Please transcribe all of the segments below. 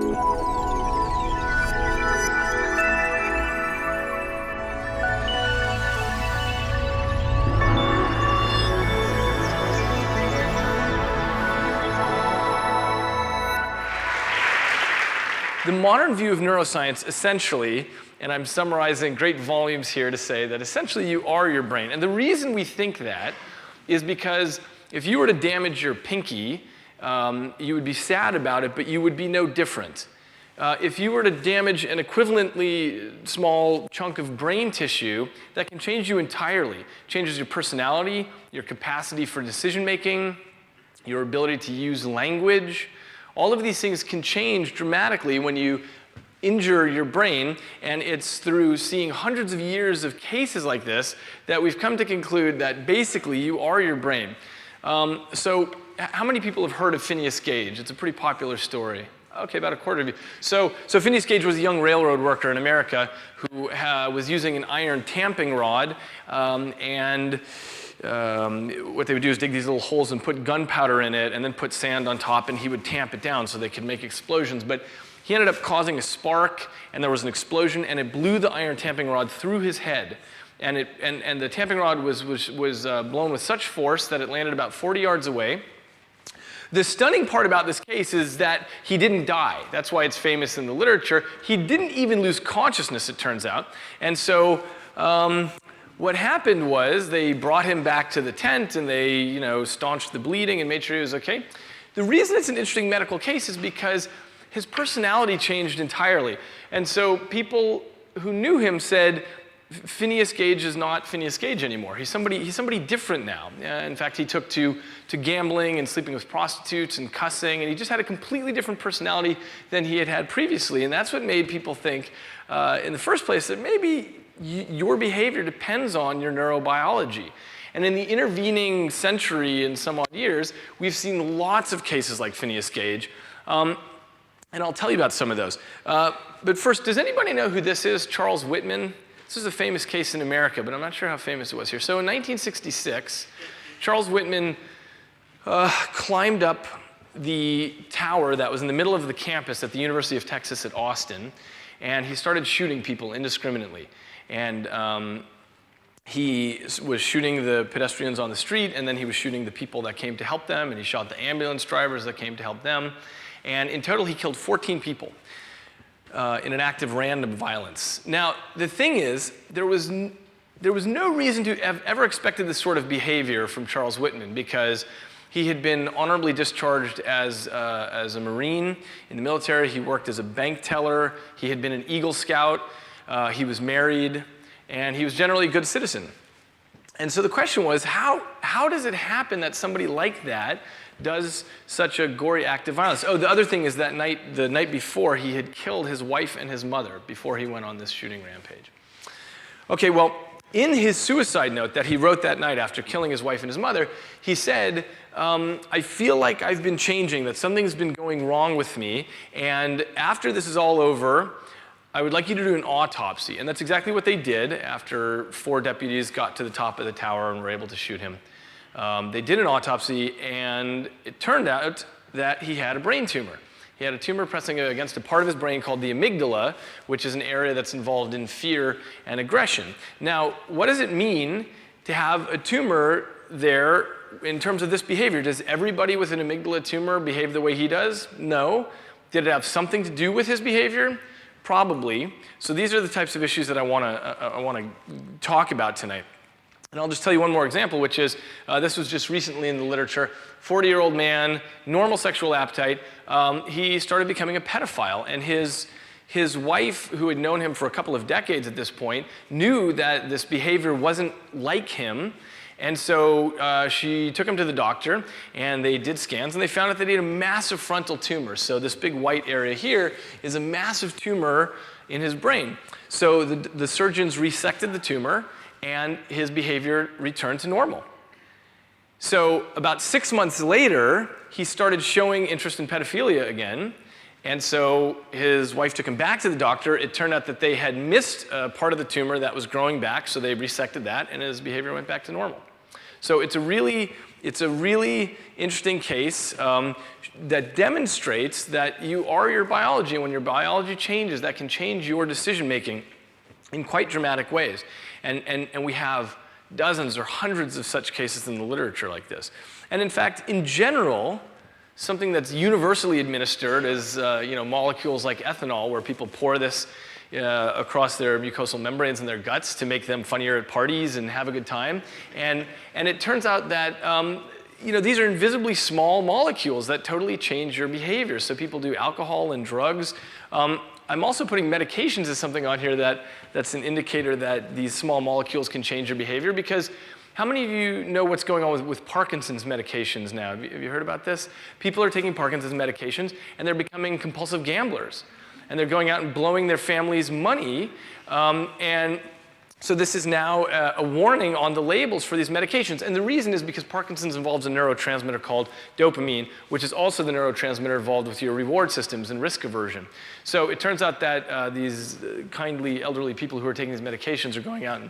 The modern view of neuroscience essentially, and I'm summarizing great volumes here to say that essentially you are your brain. And the reason we think that is because if you were to damage your pinky, you would be sad about it, but you would be no different. If you were to damage an equivalently small chunk of brain tissue, that can change you entirely. Changes your personality, your capacity for decision making, your ability to use language. All of these things can change dramatically when you injure your brain, and it's through seeing hundreds of years of cases like this that we've come to conclude that basically you are your brain. So how many people have heard of Phineas Gage? It's a pretty popular story. Okay, about a quarter of you. So Phineas Gage was a young railroad worker in America who was using an iron tamping rod, what they would do is dig these little holes and put gunpowder in it and then put sand on top, and he would tamp it down so they could make explosions. But he ended up causing a spark, and there was an explosion, and it blew the iron tamping rod through his head. And the tamping rod was blown with such force that it landed about 40 yards away. The stunning part about this case is that he didn't die. That's why it's famous in the literature. He didn't even lose consciousness, it turns out. And so what happened was they brought him back to the tent and they, staunched the bleeding and made sure he was okay. The reason it's an interesting medical case is because his personality changed entirely. And so people who knew him said, Phineas Gage is not Phineas Gage anymore. He's somebody different now. In fact, he took to gambling and sleeping with prostitutes and cussing, and he just had a completely different personality than he had had previously. And that's what made people think in the first place that maybe your behavior depends on your neurobiology. And in the intervening century and some odd years, we've seen lots of cases like Phineas Gage. And I'll tell you about some of those. But first, does anybody know who this is? Charles Whitman? This is a famous case in America, but I'm not sure how famous it was here. So in 1966, Charles Whitman climbed up the tower that was in the middle of the campus at the University of Texas at Austin, and he started shooting people indiscriminately. And he was shooting the pedestrians on the street, and then he was shooting the people that came to help them, and he shot the ambulance drivers that came to help them. And in total, he killed 14 people in an act of random violence. Now, the thing is, there was no reason to have ever expected this sort of behavior from Charles Whitman, because he had been honorably discharged as a Marine in the military. He worked as a bank teller. He had been an Eagle Scout. He was married, and he was generally a good citizen. And so the question was, how does it happen that somebody like that does such a gory act of violence? Oh, the other thing is that the night before, he had killed his wife and his mother before he went on this shooting rampage. Okay, well, in his suicide note that he wrote that night after killing his wife and his mother, he said, I feel like I've been changing, that something's been going wrong with me, and after this is all over, I would like you to do an autopsy. And that's exactly what they did after 4 deputies got to the top of the tower and were able to shoot him. They did an autopsy, and it turned out that he had a brain tumor. He had a tumor pressing against a part of his brain called the amygdala, which is an area that's involved in fear and aggression. Now, what does it mean to have a tumor there in terms of this behavior? Does everybody with an amygdala tumor behave the way he does? No. Did it have something to do with his behavior? Probably. So these are the types of issues that I want to talk about tonight. And I'll just tell you one more example, which is, this was just recently in the literature, 40-year-old man, normal sexual appetite. He started becoming a pedophile, and his wife, who had known him for a couple of decades at this point, knew that this behavior wasn't like him. And so she took him to the doctor, and they did scans, and they found out that he had a massive frontal tumor. So this big white area here is a massive tumor in his brain. So the surgeons resected the tumor, and his behavior returned to normal. So about 6 months later, he started showing interest in pedophilia again. And so his wife took him back to the doctor. It turned out that they had missed part of the tumor that was growing back, so they resected that, and his behavior went back to normal. So it's a really interesting case that demonstrates that you are your biology, and when your biology changes, that can change your decision making in quite dramatic ways. And we have dozens or hundreds of such cases in the literature like this. And in fact, in general, something that's universally administered is molecules like ethanol, where people pour this across their mucosal membranes in their guts to make them funnier at parties and have a good time. And it turns out that these are invisibly small molecules that totally change your behavior. So people do alcohol and drugs. I'm also putting medications as something on here that's an indicator that these small molecules can change your behavior, because how many of you know what's going on with Parkinson's medications now? Have you heard about this? People are taking Parkinson's medications and they're becoming compulsive gamblers. And they're going out and blowing their family's money. And so this is now a warning on the labels for these medications. And the reason is because Parkinson's involves a neurotransmitter called dopamine, which is also the neurotransmitter involved with your reward systems and risk aversion. So it turns out that these kindly elderly people who are taking these medications are going out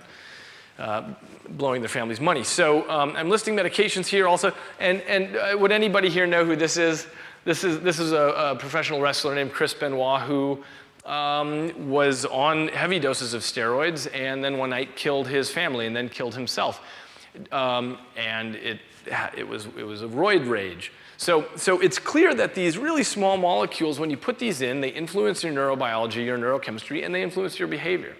and blowing their family's money. So I'm listing medications here also. And would anybody here know who this is? This is a professional wrestler named Chris Benoit who was on heavy doses of steroids and then one night killed his family and then killed himself. And it was a roid rage. So it's clear that these really small molecules, when you put these in, they influence your neurobiology, your neurochemistry, and they influence your behavior.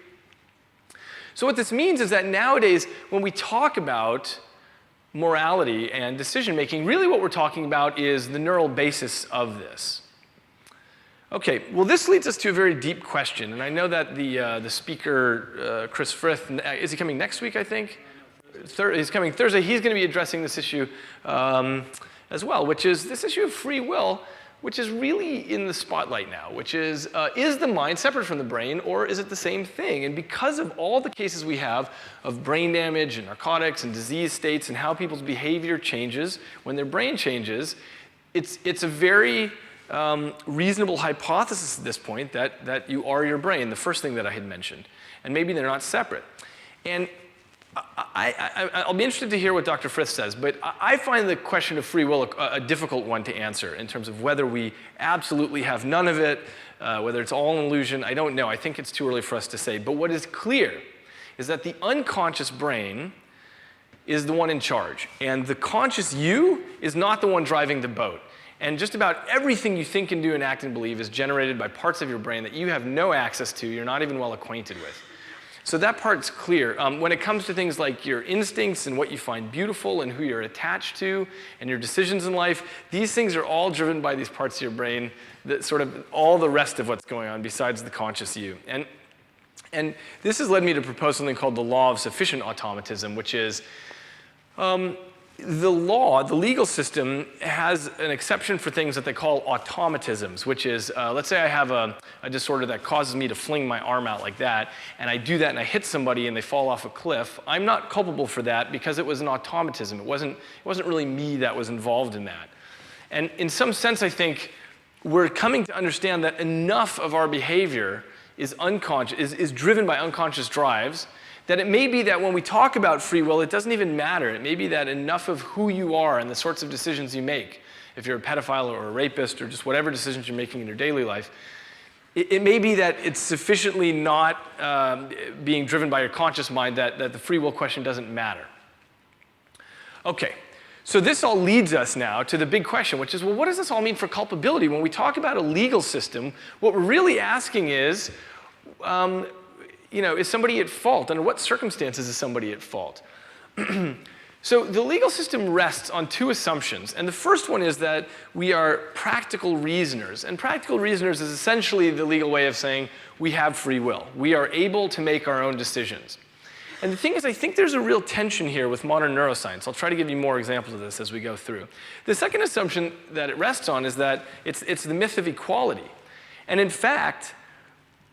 So what this means is that nowadays, when we talk about morality and decision making, really what we're talking about is the neural basis of this. Okay, well this leads us to a very deep question, and I know that the speaker, Chris Frith, is he coming next week, I think? He's coming Thursday. He's going to be addressing this issue as well, which is this issue of free will, which is really in the spotlight now, which is the mind separate from the brain, or is it the same thing? And because of all the cases we have of brain damage and narcotics and disease states and how people's behavior changes when their brain changes, it's a very reasonable hypothesis at this point that you are your brain, the first thing that I had mentioned. And maybe they're not separate. And I'll be interested to hear what Dr. Frith says, but I find the question of free will a difficult one to answer in terms of whether we absolutely have none of it, whether it's all an illusion. I don't know. I think it's too early for us to say. But what is clear is that the unconscious brain is the one in charge, and the conscious you is not the one driving the boat. And just about everything you think and do and act and believe is generated by parts of your brain that you have no access to, you're not even well acquainted with. So that part's clear. When it comes to things like your instincts and what you find beautiful and who you're attached to and your decisions in life, these things are all driven by these parts of your brain that sort of all the rest of what's going on besides the conscious you. And this has led me to propose something called the law of sufficient automatism, which is the legal system has an exception for things that they call automatisms, which is, let's say I have a disorder that causes me to fling my arm out like that, and I do that and I hit somebody and they fall off a cliff. I'm not culpable for that because it was an automatism. It wasn't really me that was involved in that. And in some sense, I think we're coming to understand that enough of our behavior is driven by unconscious drives, that it may be that when we talk about free will, it doesn't even matter. It may be that enough of who you are and the sorts of decisions you make, if you're a pedophile or a rapist or just whatever decisions you're making in your daily life, it may be that it's sufficiently not being driven by your conscious mind that the free will question doesn't matter. Okay, so this all leads us now to the big question, which is, well, what does this all mean for culpability? When we talk about a legal system, what we're really asking is, is somebody at fault? Under what circumstances is somebody at fault? So the legal system rests on two assumptions. And the first one is that we are practical reasoners. And practical reasoners is essentially the legal way of saying we have free will. We are able to make our own decisions. And the thing is, I think there's a real tension here with modern neuroscience. I'll try to give you more examples of this as we go through. The second assumption that it rests on is that it's the myth of equality. And in fact,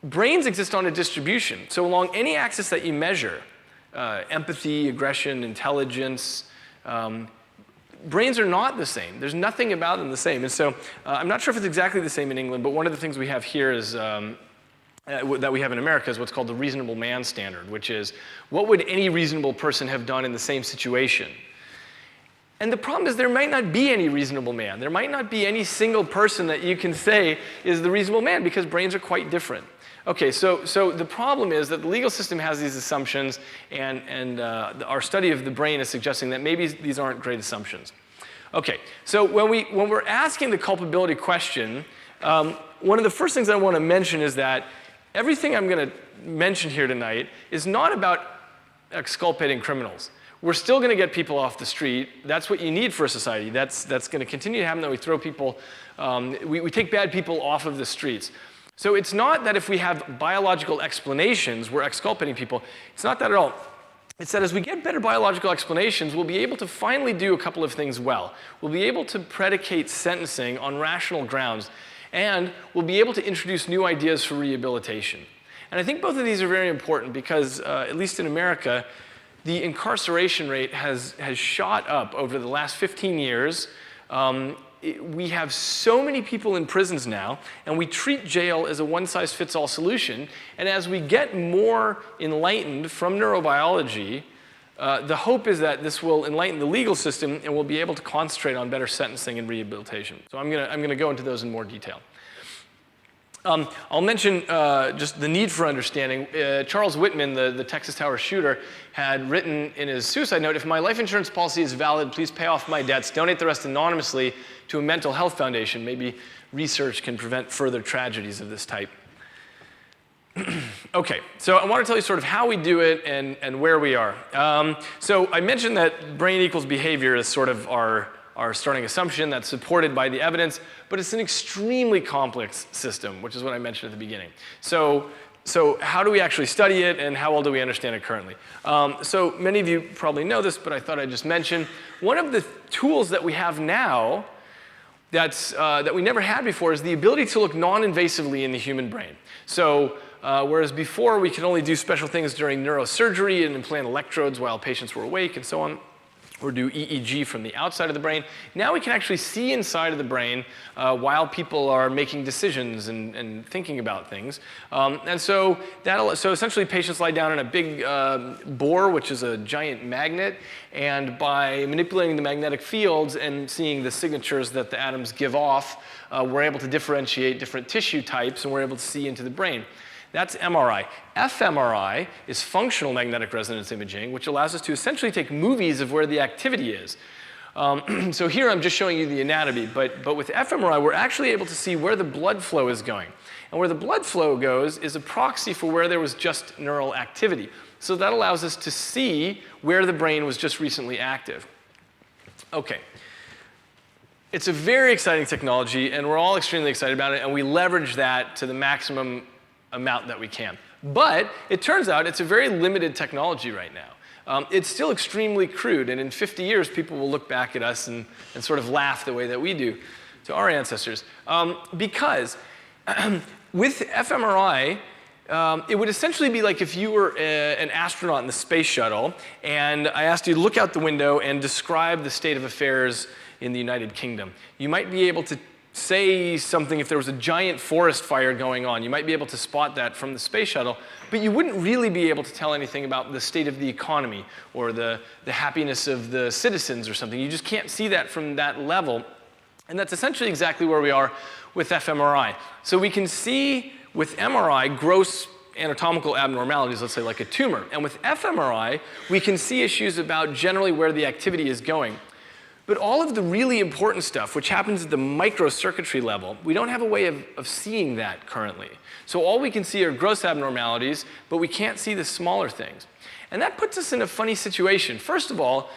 brains exist on a distribution. So along any axis that you measure, empathy, aggression, intelligence, brains are not the same. There's nothing about them the same. And so I'm not sure if it's exactly the same in England, but one of the things we have here is that we have in America is what's called the reasonable man standard, which is what would any reasonable person have done in the same situation? And the problem is there might not be any reasonable man. There might not be any single person that you can say is the reasonable man because brains are quite different. Okay, so the problem is that the legal system has these assumptions, and our study of the brain is suggesting that maybe these aren't great assumptions. Okay, so when we're asking the culpability question, one of the first things I want to mention is that everything I'm going to mention here tonight is not about exculpating criminals. We're still going to get people off the street. That's what you need for a society. That's going to continue to happen, that we throw people, we take bad people off of the streets. So it's not that if we have biological explanations, we're exculpating people. It's not that at all. It's that as we get better biological explanations, we'll be able to finally do a couple of things well. We'll be able to predicate sentencing on rational grounds, and we'll be able to introduce new ideas for rehabilitation. And I think both of these are very important because, at least in America, the incarceration rate has shot up over the last 15 years. We have so many people in prisons now, and we treat jail as a one-size-fits-all solution. And as we get more enlightened from neurobiology, the hope is that this will enlighten the legal system and we'll be able to concentrate on better sentencing and rehabilitation. So I'm gonna go into those in more detail. I'll mention just the need for understanding. Charles Whitman, the Texas Tower shooter, had written in his suicide note, "If my life insurance policy is valid, please pay off my debts, donate the rest anonymously to a mental health foundation. Maybe research can prevent further tragedies of this type." Okay, so I want to tell you sort of how we do it and where we are. So I mentioned that brain equals behavior is sort of our starting assumption that's supported by the evidence, but it's an extremely complex system, which is what I mentioned at the beginning. So how do we actually study it, and how well do we understand it currently? So many of you probably know this, but I thought I'd just mention, one of the tools that we have now that we never had before is the ability to look non-invasively in the human brain. So whereas before we could only do special things during neurosurgery and implant electrodes while patients were awake and so on, or do EEG from the outside of the brain, now we can actually see inside of the brain while people are making decisions and thinking about things. And so essentially patients lie down in a big bore, which is a giant magnet, and by manipulating the magnetic fields and seeing the signatures that the atoms give off, we're able to differentiate different tissue types, and we're able to see into the brain. That's MRI. fMRI is functional magnetic resonance imaging, which allows us to essentially take movies of where the activity is. So here I'm just showing you the anatomy, but with fMRI, we're actually able to see where the blood flow is going. And where the blood flow goes is a proxy for where there was just neural activity. So that allows us to see where the brain was just recently active. Okay. It's a very exciting technology, and we're all extremely excited about it, and we leverage that to the maximum amount that we can. But it turns out it's a very limited technology right now. It's still extremely crude, and in 50 years, people will look back at us and sort of laugh the way that we do to our ancestors. Because with fMRI, it would essentially be like if you were an astronaut in the space shuttle, and I asked you to look out the window and describe the state of affairs in the United Kingdom. You might be able to say something if there was a giant forest fire going on. You might be able to spot that from the space shuttle, but you wouldn't really be able to tell anything about the state of the economy or the happiness of the citizens or something. You just can't see that from that level. And that's essentially exactly where we are with fMRI. So we can see with MRI gross anatomical abnormalities, let's say like a tumor. And with fMRI, we can see issues about generally where the activity is going. But all of the really important stuff, which happens at the microcircuitry level, we don't have a way of seeing that currently. So all we can see are gross abnormalities, but we can't see the smaller things. And that puts us in a funny situation. First of all,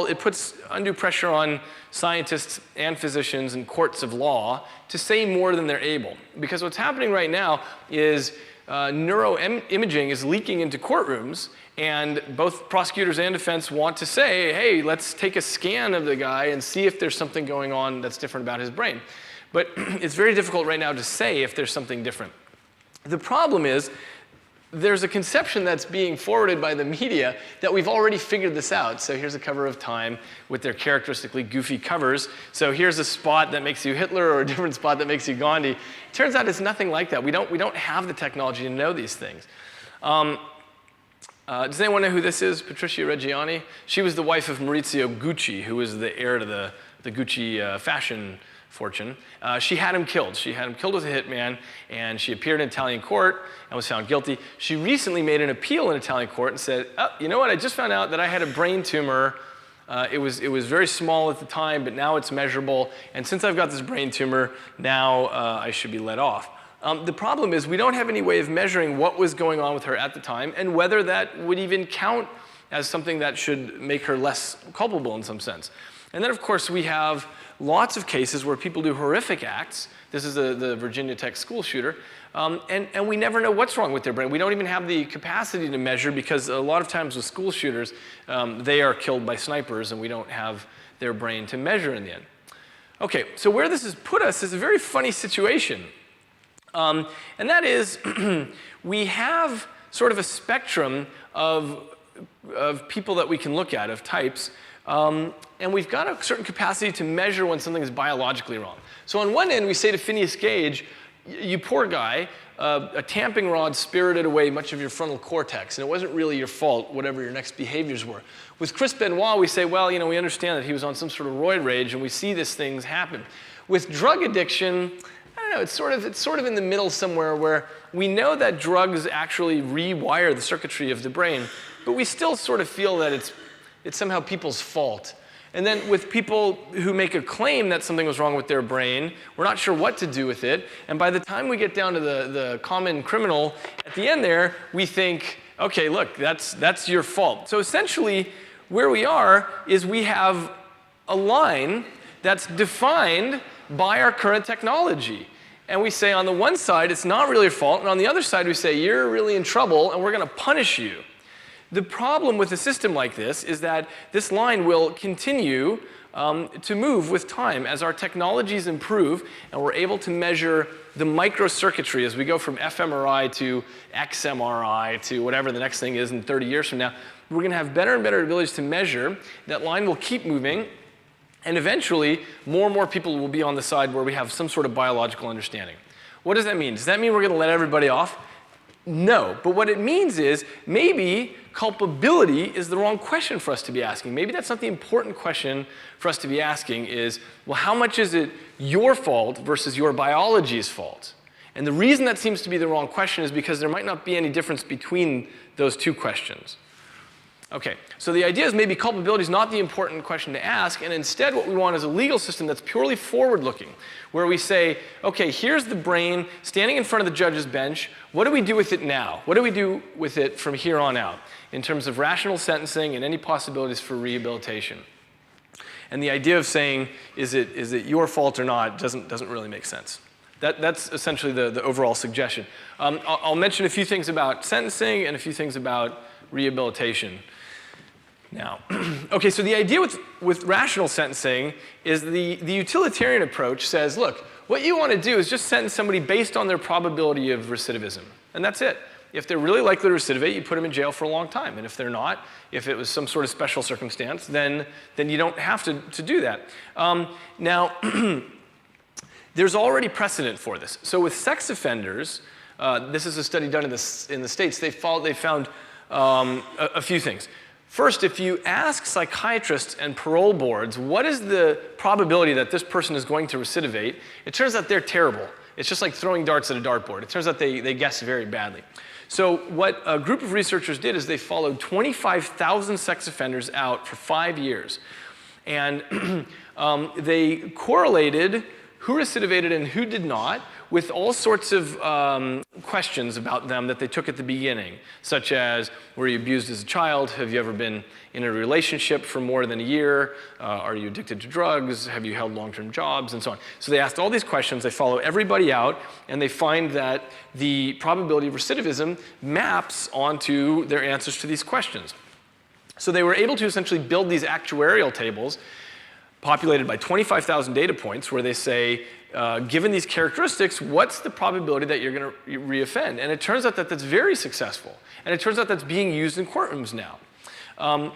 it puts undue pressure on scientists and physicians and courts of law to say more than they're able. Because what's happening right now is neuroimaging is leaking into courtrooms, and both prosecutors and defense want to say, hey, let's take a scan of the guy and see if there's something going on that's different about his brain. But it's very difficult right now to say if there's something different. The problem is, there's a conception that's being forwarded by the media that we've already figured this out. So here's a cover of Time with their characteristically goofy covers. So here's a spot that makes you Hitler or a different spot that makes you Gandhi. It turns out it's nothing like that. We don't have the technology to know these things. Does anyone know who this is? Patricia Reggiani? She was the wife of Maurizio Gucci, who was the heir to the Gucci fashion fortune. She had him killed. She had him killed with a hitman, and she appeared in Italian court and was found guilty. She recently made an appeal in Italian court and said, oh, you know what, I just found out that I had a brain tumor. It was very small at the time, but now it's measurable. And since I've got this brain tumor, now I should be let off. The problem is we don't have any way of measuring what was going on with her at the time and whether that would even count as something that should make her less culpable in some sense. And then, of course, we have lots of cases where people do horrific acts. This is the Virginia Tech school shooter. And we never know what's wrong with their brain. We don't even have the capacity to measure because a lot of times with school shooters, they are killed by snipers and we don't have their brain to measure in the end. Okay, so where this has put us is a very funny situation. And that is, we have sort of a spectrum of people that we can look at, of types, and we've got a certain capacity to measure when something is biologically wrong. So on one end, we say to Phineas Gage, you poor guy, a tamping rod spirited away much of your frontal cortex, and it wasn't really your fault, whatever your next behaviors were. With Chris Benoit, we say, well, you know, we understand that he was on some sort of roid rage, and we see these things happen. With drug addiction, I don't know, it's sort of in the middle somewhere where we know that drugs actually rewire the circuitry of the brain, but we still sort of feel that it's somehow people's fault. And then with people who make a claim that something was wrong with their brain, we're not sure what to do with it. And by the time we get down to the common criminal, at the end there, we think, okay, look, that's your fault. So essentially, where we are is we have a line that's defined by our current technology. And we say on the one side, it's not really your fault, and on the other side, we say, you're really in trouble, and we're going to punish you. The problem with a system like this is that this line will continue to move with time as our technologies improve and we're able to measure the microcircuitry as we go from fMRI to XMRI to whatever the next thing is in 30 years from now. We're going to have better and better abilities to measure. That line will keep moving, and eventually more and more people will be on the side where we have some sort of biological understanding. What does that mean? Does that mean we're going to let everybody off? No, but what it means is maybe culpability is the wrong question for us to be asking. Maybe that's not the important question for us to be asking is, well, how much is it your fault versus your biology's fault? And the reason that seems to be the wrong question is because there might not be any difference between those two questions. Okay, so the idea is maybe culpability is not the important question to ask, and instead what we want is a legal system that's purely forward-looking, where we say, okay, here's the brain standing in front of the judge's bench. What do we do with it now? What do we do with it from here on out in terms of rational sentencing and any possibilities for rehabilitation? And the idea of saying, is it your fault or not, doesn't really make sense. That's essentially the overall suggestion. I'll mention a few things about sentencing and a few things about rehabilitation. Now, okay, so the idea with rational sentencing is the utilitarian approach says, look, what you want to do is just sentence somebody based on their probability of recidivism. And that's it. If they're really likely to recidivate, you put them in jail for a long time. And if they're not, if it was some sort of special circumstance, then you don't have to do that. Now, there's already precedent for this. So with sex offenders, this is a study done in the States, they found a few things. First, if you ask psychiatrists and parole boards, what is the probability that this person is going to recidivate, it turns out they're terrible. It's just like throwing darts at a dartboard. It turns out they guess very badly. So what a group of researchers did is they followed 25,000 sex offenders out for 5 years. And they correlated who recidivated and who did not with all sorts of questions about them that they took at the beginning, such as, were you abused as a child? Have you ever been in a relationship for more than a year? Are you addicted to drugs? Have you held long-term jobs? And so on. So they asked all these questions, they follow everybody out, and they find that the probability of recidivism maps onto their answers to these questions. So they were able to essentially build these actuarial tables populated by 25,000 data points where they say, given these characteristics, what's the probability that you're going to reoffend? And it turns out that that's very successful. And it turns out that's being used in courtrooms now.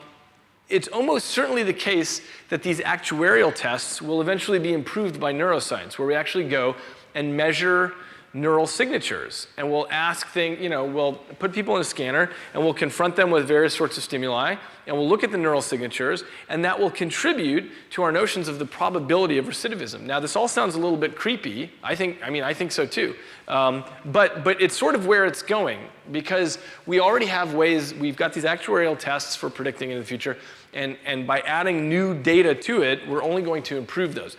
It's almost certainly the case that these actuarial tests will eventually be improved by neuroscience, where we actually go and measure neural signatures. And we'll ask things, we'll put people in a scanner and we'll confront them with various sorts of stimuli and we'll look at the neural signatures and that will contribute to our notions of the probability of recidivism. Now this all sounds a little bit creepy. I think so too. But it's sort of where it's going because we already have ways, we've got these actuarial tests for predicting in the future and by adding new data to it, we're only going to improve those.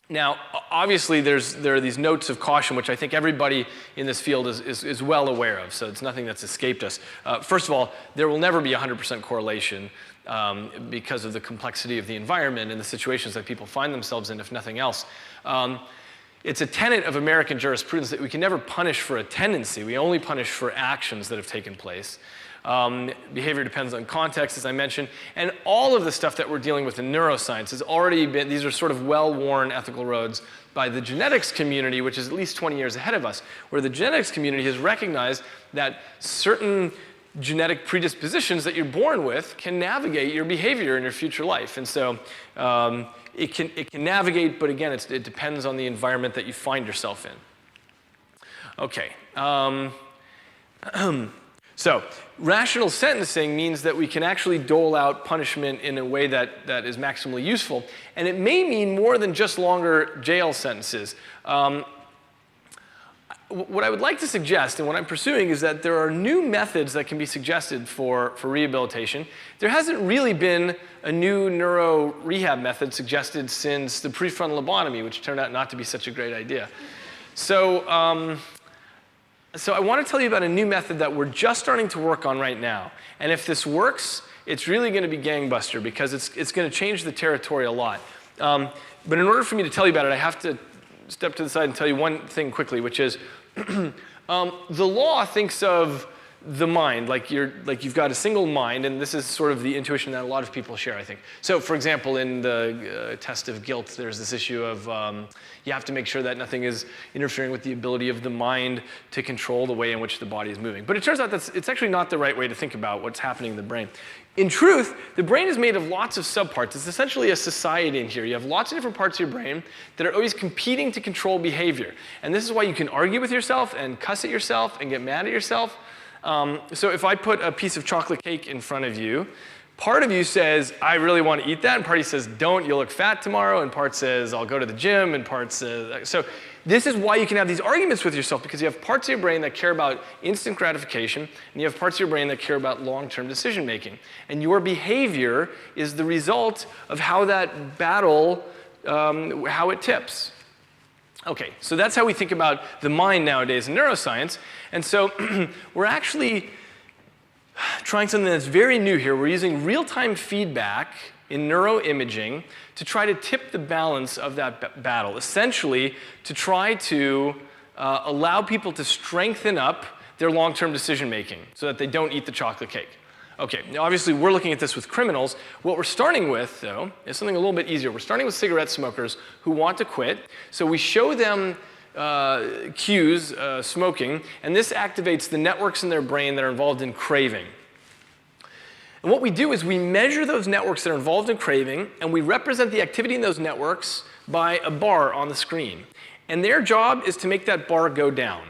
Now, obviously, there are these notes of caution, which I think everybody in this field is well aware of, so it's nothing that's escaped us. First of all, there will never be 100% correlation because of the complexity of the environment and the situations that people find themselves in, if nothing else. It's a tenet of American jurisprudence that we can never punish for a tendency. We only punish for actions that have taken place. Behavior depends on context, as I mentioned, and all of the stuff that we're dealing with in neuroscience has already been, these are sort of well-worn ethical roads by the genetics community, which is at least 20 years ahead of us, where the genetics community has recognized that certain genetic predispositions that you're born with can navigate your behavior in your future life. And so it can navigate, but again, it depends on the environment that you find yourself in. Okay. So rational sentencing means that we can actually dole out punishment in a way that is maximally useful. And it may mean more than just longer jail sentences. What I would like to suggest, and what I'm pursuing, is that there are new methods that can be suggested for rehabilitation. There hasn't really been a new neuro rehab method suggested since the prefrontal lobotomy, which turned out not to be such a great idea. So I want to tell you about a new method that we're just starting to work on right now. And if this works, it's really going to be gangbuster because it's going to change the territory a lot. But in order for me to tell you about it, I have to step to the side and tell you one thing quickly, which is the law thinks of the mind like you've got a single mind, and this is sort of the intuition that a lot of people share, I think. So, for example, in the test of guilt, there's this issue of you have to make sure that nothing is interfering with the ability of the mind to control the way in which the body is moving. But it turns out that it's actually not the right way to think about what's happening in the brain. In truth, the brain is made of lots of subparts. It's essentially a society in here. You have lots of different parts of your brain that are always competing to control behavior. And this is why you can argue with yourself and cuss at yourself and get mad at yourself. So if I put a piece of chocolate cake in front of you, part of you says, I really want to eat that, and part of you says, don't, you'll look fat tomorrow, and part says, I'll go to the gym, and part says, so this is why you can have these arguments with yourself, because you have parts of your brain that care about instant gratification, and you have parts of your brain that care about long-term decision making. And your behavior is the result of how that battle, how it tips. Okay, so that's how we think about the mind nowadays in neuroscience. And so we're actually trying something that's very new here. We're using real-time feedback in neuroimaging to try to tip the balance of that battle, essentially to try to allow people to strengthen up their long-term decision-making so that they don't eat the chocolate cake. Okay, now obviously we're looking at this with criminals. What we're starting with, though, is something a little bit easier. We're starting with cigarette smokers who want to quit. So we show them cues, smoking, and this activates the networks in their brain that are involved in craving. And what we do is we measure those networks that are involved in craving, and we represent the activity in those networks by a bar on the screen. And their job is to make that bar go down.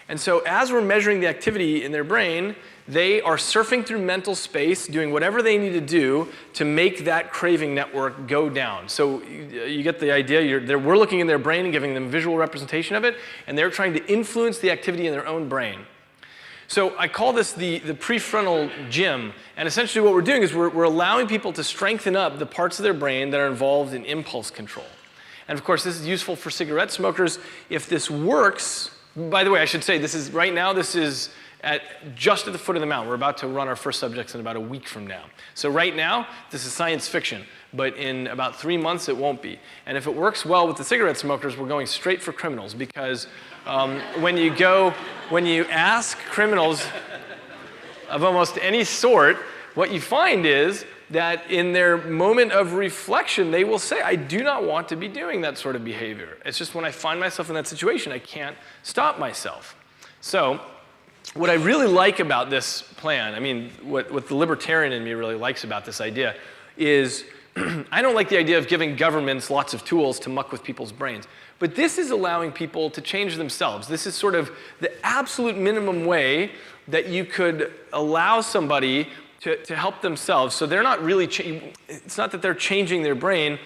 And so as we're measuring the activity in their brain, they are surfing through mental space, doing whatever they need to do to make that craving network go down. So you get the idea. We're looking in their brain and giving them a visual representation of it, and they're trying to influence the activity in their own brain. So I call this the prefrontal gym, and essentially what we're doing is we're allowing people to strengthen up the parts of their brain that are involved in impulse control. And of course, this is useful for cigarette smokers. If this works, by the way, I should say, this is just at the foot of the mountain. We're about to run our first subjects in about a week from now. So right now, this is science fiction, but in about 3 months, it won't be. And if it works well with the cigarette smokers, we're going straight for criminals, because when you ask criminals of almost any sort, what you find is that in their moment of reflection, they will say, I do not want to be doing that sort of behavior. It's just when I find myself in that situation, I can't stop myself. So what I really like about this plan, I mean, what the libertarian in me really likes about this idea is I don't like the idea of giving governments lots of tools to muck with people's brains. But this is allowing people to change themselves. This is sort of the absolute minimum way that you could allow somebody to help themselves. So they're not really, it's not that they're changing their brain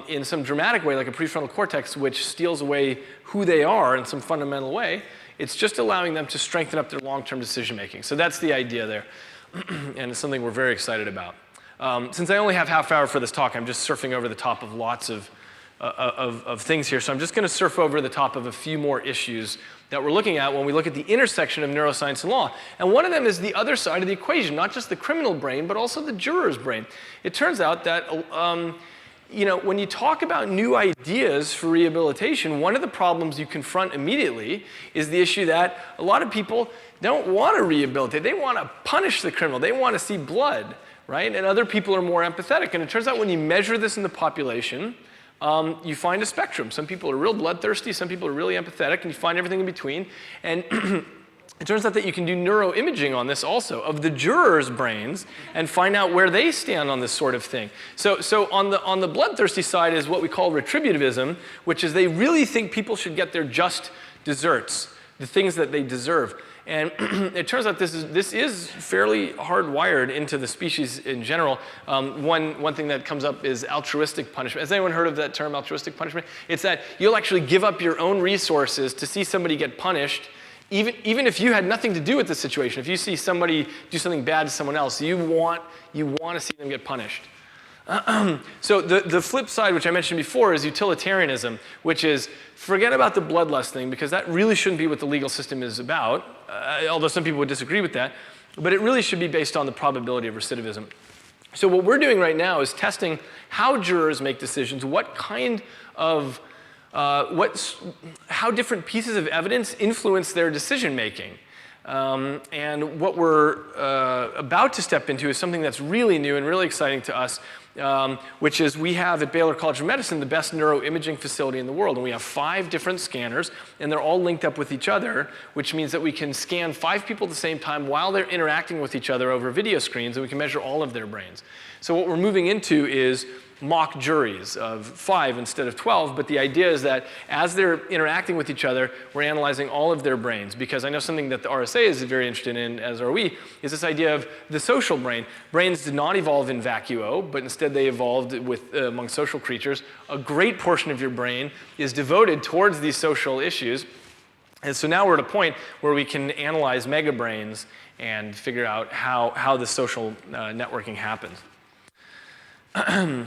in some dramatic way, like a prefrontal cortex, which steals away who they are in some fundamental way. It's just allowing them to strengthen up their long-term decision making. So that's the idea there. And it's something we're very excited about. Since I only have half an hour for this talk, I'm just surfing over the top of lots of things here. So I'm just going to surf over the top of a few more issues that we're looking at when we look at the intersection of neuroscience and law. And one of them is the other side of the equation, not just the criminal brain, but also the juror's brain. It turns out that when you talk about new ideas for rehabilitation, one of the problems you confront immediately is the issue that a lot of people don't want to rehabilitate. They want to punish the criminal. They want to see blood, right? And other people are more empathetic. And it turns out when you measure this in the population, you find a spectrum. Some people are real bloodthirsty, some people are really empathetic, and you find everything in between. And it turns out that you can do neuroimaging on this also, of the jurors' brains, and find out where they stand on this sort of thing. So on the bloodthirsty side is what we call retributivism, which is they really think people should get their just desserts, the things that they deserve. And it turns out this is fairly hardwired into the species in general. One thing that comes up is altruistic punishment. Has anyone heard of that term, altruistic punishment? It's that you'll actually give up your own resources to see somebody get punished, even if you had nothing to do with the situation. If you see somebody do something bad to someone else, you want to see them get punished. So the flip side, which I mentioned before, is utilitarianism, which is forget about the bloodlust thing, because that really shouldn't be what the legal system is about, although some people would disagree with that. But it really should be based on the probability of recidivism. So what we're doing right now is testing how jurors make decisions, what kind of, how different pieces of evidence influence their decision making. And what we're about to step into is something that's really new and really exciting to us, which is we have at Baylor College of Medicine the best neuroimaging facility in the world. And we have 5 different scanners, and they're all linked up with each other, which means that we can scan 5 people at the same time while they're interacting with each other over video screens, and we can measure all of their brains. So what we're moving into is mock juries of 5 instead of 12, but the idea is that as they're interacting with each other, we're analyzing all of their brains, because I know something that the RSA is very interested in, as are we, is this idea of the social brain. Brains did not evolve in vacuo, but instead they evolved among social creatures. A great portion of your brain is devoted towards these social issues, and so now we're at a point where we can analyze megabrains and figure out how the social networking happens. I'm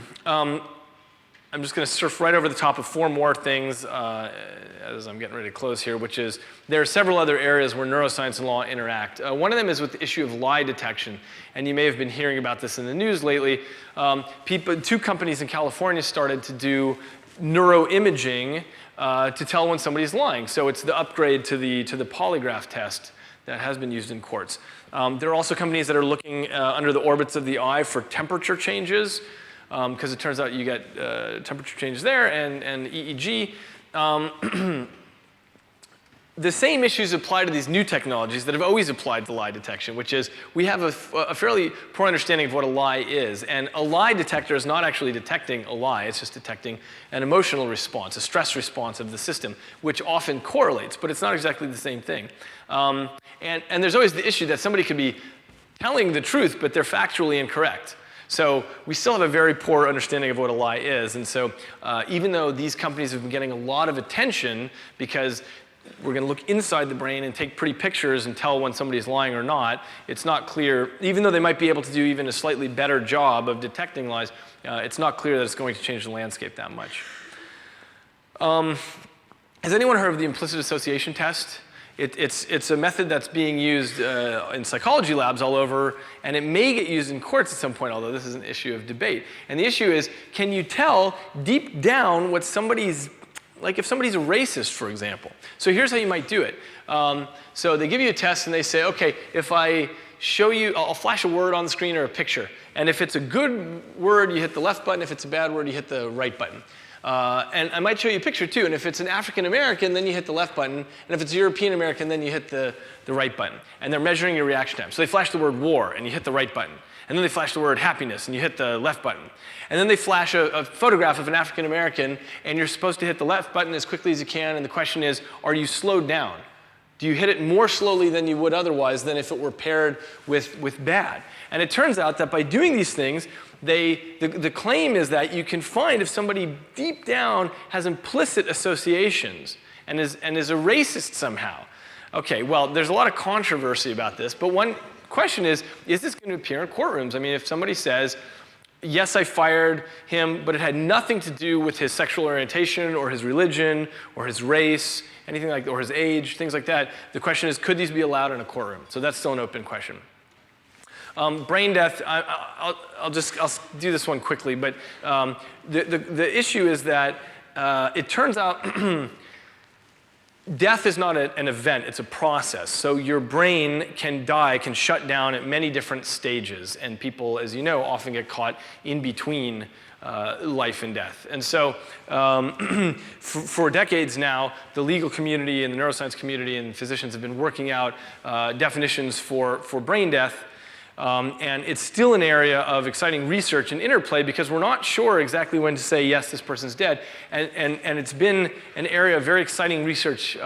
just going to surf right over the top of 4 more things as I'm getting ready to close here, which is there are several other areas where neuroscience and law interact. One of them is with the issue of lie detection, and you may have been hearing about this in the news lately. 2 companies in California started to do neuroimaging to tell when somebody's lying. So it's the upgrade to the polygraph test that has been used in courts. There are also companies that are looking under the orbits of the eye for temperature changes, because it turns out you get temperature changes there and EEG. The same issues apply to these new technologies that have always applied to lie detection, which is we have a fairly poor understanding of what a lie is. And a lie detector is not actually detecting a lie, it's just detecting an emotional response, a stress response of the system, which often correlates, but it's not exactly the same thing. And there's always the issue that somebody could be telling the truth, but they're factually incorrect. So we still have a very poor understanding of what a lie is. And so even though these companies have been getting a lot of attention because we're going to look inside the brain and take pretty pictures and tell when somebody's lying or not, it's not clear, even though they might be able to do even a slightly better job of detecting lies, it's not clear that it's going to change the landscape that much. Has anyone heard of the implicit association test? It's a method that's being used in psychology labs all over, and it may get used in courts at some point, although this is an issue of debate. And the issue is, can you tell deep down what somebody's, like if somebody's a racist, for example. So here's how you might do it. So they give you a test and they say, okay, if I show you, I'll flash a word on the screen or a picture. And if it's a good word, you hit the left button. If it's a bad word, you hit the right button. And I might show you a picture too. And if it's an African American, then you hit the left button. And if it's European American, then you hit the right button. And they're measuring your reaction time. So they flash the word war, and you hit the right button. And then they flash the word happiness, and you hit the left button. And then they flash a photograph of an African American, and you're supposed to hit the left button as quickly as you can. And the question is, are you slowed down? Do you hit it more slowly than you would otherwise than if it were paired with bad? And it turns out that by doing these things, the claim is that you can find if somebody deep down has implicit associations and is a racist somehow. Okay, well, there's a lot of controversy about this, but one question is this going to appear in courtrooms? I mean, if somebody says, yes, I fired him, but it had nothing to do with his sexual orientation or his religion or his race, anything like that, or his age, things like that, the question is, could these be allowed in a courtroom? So that's still an open question. Brain death, I'll do this one quickly, but the issue is that it turns out death is not an event, it's a process. So your brain can die, can shut down at many different stages, and people, as you know, often get caught in between life and death. And so for decades now, the legal community and the neuroscience community and physicians have been working out definitions for brain death. And it's still an area of exciting research and interplay because we're not sure exactly when to say, yes, this person's dead. And it's been an area of very exciting research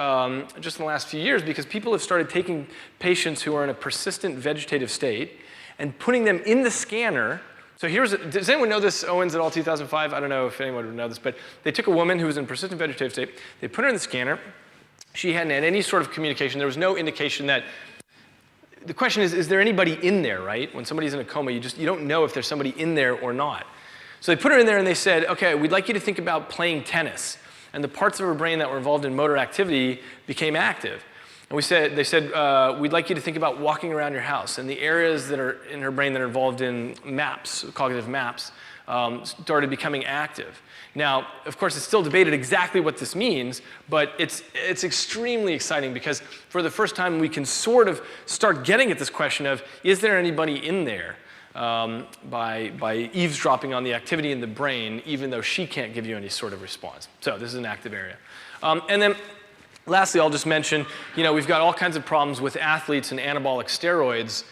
just in the last few years because people have started taking patients who are in a persistent vegetative state and putting them in the scanner. So does anyone know this, Owens et al. 2005? I don't know if anyone would know this, but they took a woman who was in persistent vegetative state. They put her in the scanner. She hadn't had any sort of communication. There was no indication that. The question is there anybody in there, right? When somebody's in a coma, you don't know if there's somebody in there or not. So they put her in there and they said, okay, we'd like you to think about playing tennis. And the parts of her brain that were involved in motor activity became active. And they said, we'd like you to think about walking around your house. And the areas that are in her brain that are involved in maps, cognitive maps, started becoming active. Now, of course, it's still debated exactly what this means, but it's extremely exciting because for the first time we can sort of start getting at this question of, is there anybody in there by eavesdropping on the activity in the brain, even though she can't give you any sort of response. So this is an active area. And then lastly, I'll just mention, we've got all kinds of problems with athletes and anabolic steroids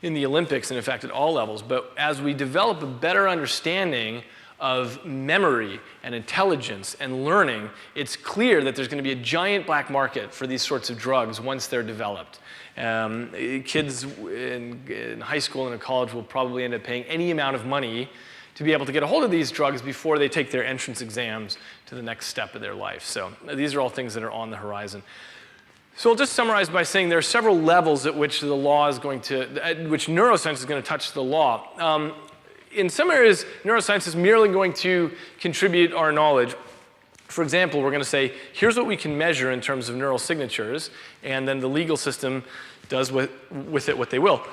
in the Olympics and in fact at all levels. But as we develop a better understanding of memory and intelligence and learning, it's clear that there's going to be a giant black market for these sorts of drugs once they're developed. Kids in high school and in college will probably end up paying any amount of money to be able to get a hold of these drugs before they take their entrance exams to the next step of their life. So these are all things that are on the horizon. So I'll just summarize by saying there are several levels at which which neuroscience is going to touch the law. In some areas, neuroscience is merely going to contribute our knowledge. For example, we're going to say, here's what we can measure in terms of neural signatures, and then the legal system does with it what they will.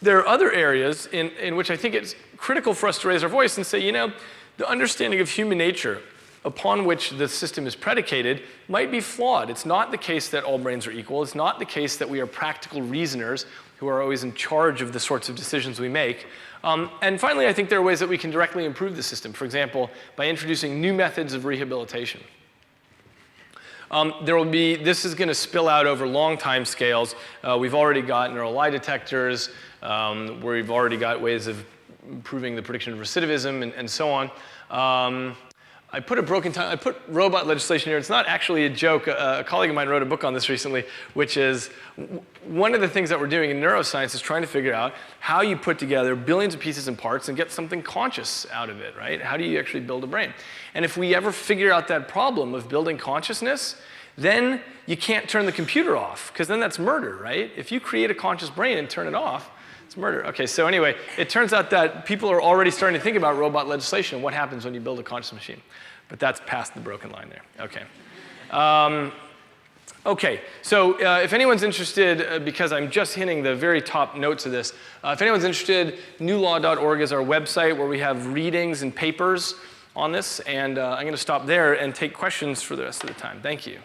There are other areas in which I think it's critical for us to raise our voice and say, the understanding of human nature upon which the system is predicated might be flawed. It's not the case that all brains are equal. It's not the case that we are practical reasoners who are always in charge of the sorts of decisions we make. And finally, I think there are ways that we can directly improve the system. For example, by introducing new methods of rehabilitation. This is going to spill out over long time scales. We've already got neural lie detectors, where we've already got ways of improving the prediction of recidivism and so on. I put robot legislation here. It's not actually a joke. A colleague of mine wrote a book on this recently, which is one of the things that we're doing in neuroscience is trying to figure out how you put together billions of pieces and parts and get something conscious out of it, right? How do you actually build a brain? And if we ever figure out that problem of building consciousness, then you can't turn the computer off, because then that's murder, right? If you create a conscious brain and turn it off, it's murder. Okay, so anyway, it turns out that people are already starting to think about robot legislation and what happens when you build a conscious machine. But that's past the broken line there. Okay. Okay, so if anyone's interested, because I'm just hitting the very top notes of this, if anyone's interested, newlaw.org is our website where we have readings and papers on this, and I'm going to stop there and take questions for the rest of the time. Thank you.